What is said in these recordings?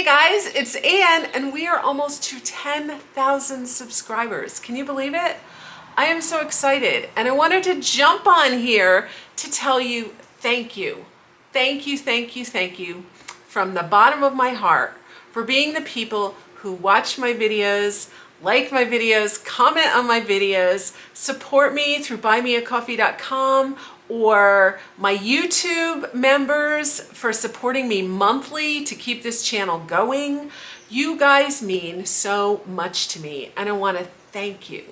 guys, it's Anne, and we are almost to 10,000 subscribers. Can you believe it? I am so excited, and I wanted to jump on here to tell you thank you. Thank you, thank you, thank you from the bottom of my heart for being the people who watch my videos, like my videos, comment on my videos, support me through buymeacoffee.com, or my YouTube members for supporting me monthly to keep this channel going. You guys mean so much to me, and I want to thank you.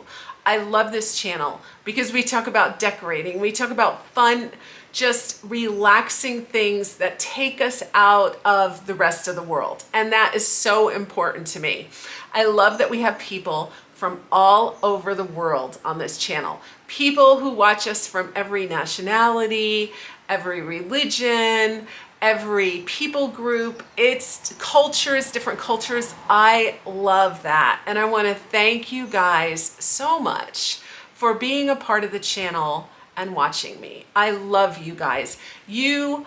I love this channel because we talk about decorating, we talk about fun, just relaxing things that take us out of the rest of the world. And that is so important to me. I love that we have people from all over the world on this channel. People who watch us from every nationality, every religion, every people group. It's cultures, different cultures. I love that. And I want to thank you guys so much for being a part of the channel and watching me. I love you guys. You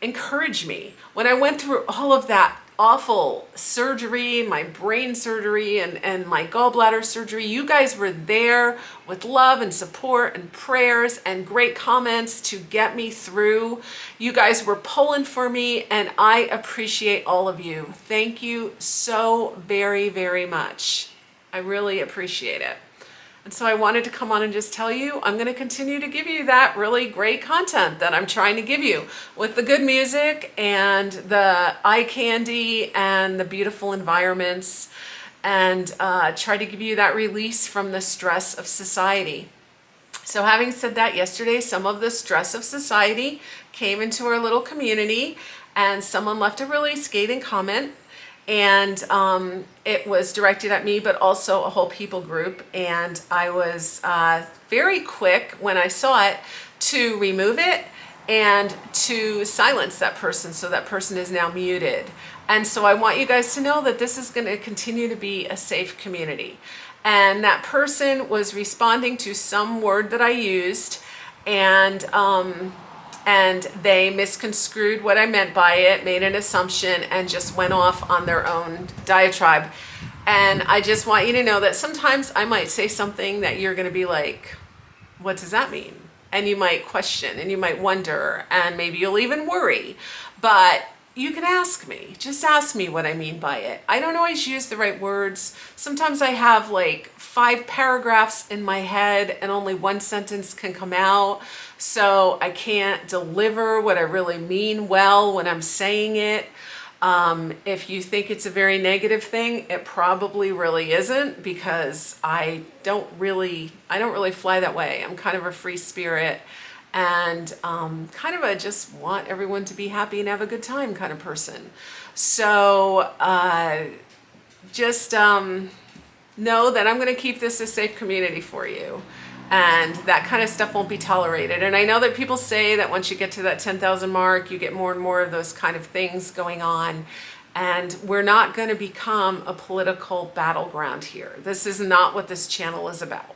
encourage me. When I went through all of that awful surgery, my brain surgery and my gallbladder surgery, you guys were there with love and support and prayers and great comments to get me through. You guys were pulling for me, and I appreciate all of you. Thank you so very, very much. I really appreciate it. And so I wanted to come on and just tell you, I'm going to continue to give you that really great content that I'm trying to give you with the good music and the eye candy and the beautiful environments, and try to give you that release from the stress of society. So having said that, yesterday, some of the stress of society came into our little community, and someone left a really scathing comment. And it was directed at me, but also a whole people group. And I was very quick when I saw it to remove it and to silence that person. So that person is now muted. And so I want you guys to know that this is going to continue to be a safe community. And that person was responding to some word that I used, and they misconstrued what I meant by it, made an assumption, and just went off on their own diatribe. And I just want you to know that sometimes I might say something that you're going to be like, what does that mean? And you might question, and you might wonder, and maybe you'll even worry. But you can ask me. Just ask me what I mean by it. I don't always use the right words. Sometimes I have like 5 paragraphs in my head and only one sentence can come out. So I can't deliver what I really mean well when I'm saying it. If you think it's a very negative thing, it probably really isn't, because I don't really fly that way. I'm kind of a free spirit, and kind of a just want everyone to be happy and have a good time kind of person. So just know that I'm going to keep this a safe community for you, and that kind of stuff won't be tolerated. And I know that people say that once you get to that 10,000 mark, you get more and more of those kind of things going on. And we're not going to become a political battleground here. This is not what this channel is about.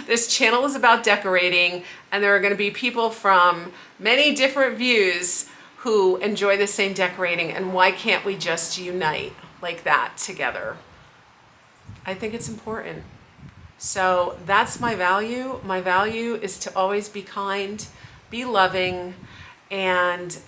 This channel is about decorating, and there are going to be people from many different views who enjoy the same decorating, and why can't we just unite like that together? I think it's important. So that's my value. My value is to always be kind, be loving, and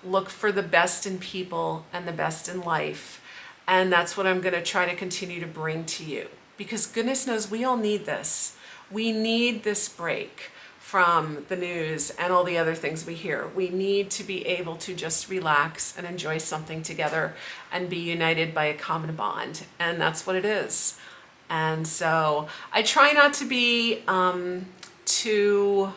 look for the best in people and the best in life. And that's what I'm going to try to continue to bring to you, because goodness knows we all need this. We need this break from the news and all the other things we hear. We need to be able to just relax and enjoy something together and be united by a common bond. And that's what it is. And so I try not to be too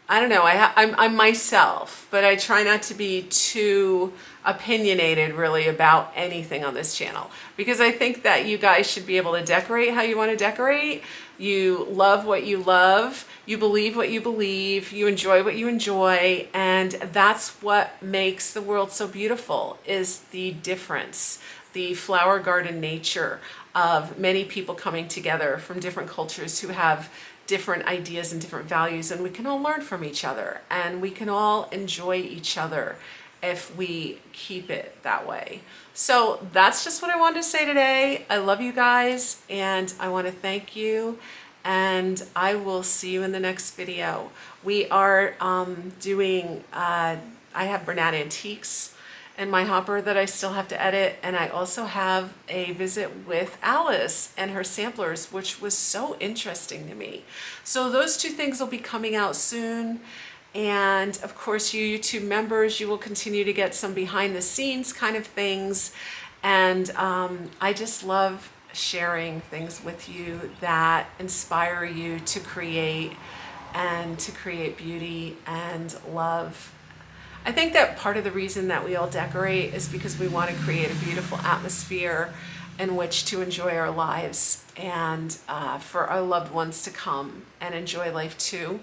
I don't know, I'm myself, but I try not to be too opinionated really about anything on this channel, because I think that you guys should be able to decorate how you want to decorate. You love what you love, you believe what you believe, you enjoy what you enjoy, and that's what makes the world so beautiful, is the difference, the flower garden nature of many people coming together from different cultures who have different ideas and different values, and we can all learn from each other, and we can all enjoy each other if we keep it that way. So that's just what I wanted to say today. I love you guys and I want to thank you, and I will see you in the next video. We are I have Bernat Antiques in my hopper that I still have to edit, and I also have a visit with Alice and her samplers, which was so interesting to me. So those two things will be coming out soon. And of course, you YouTube members, you will continue to get some behind the scenes kind of things. And I just love sharing things with you that inspire you to create and to create beauty and love. I think that part of the reason that we all decorate is because we want to create a beautiful atmosphere in which to enjoy our lives and for our loved ones to come and enjoy life too.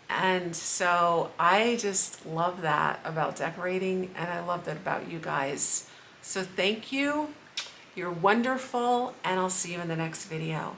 And so I just love that about decorating, and I love that about you guys. So thank you. You're wonderful, and I'll see you in the next video.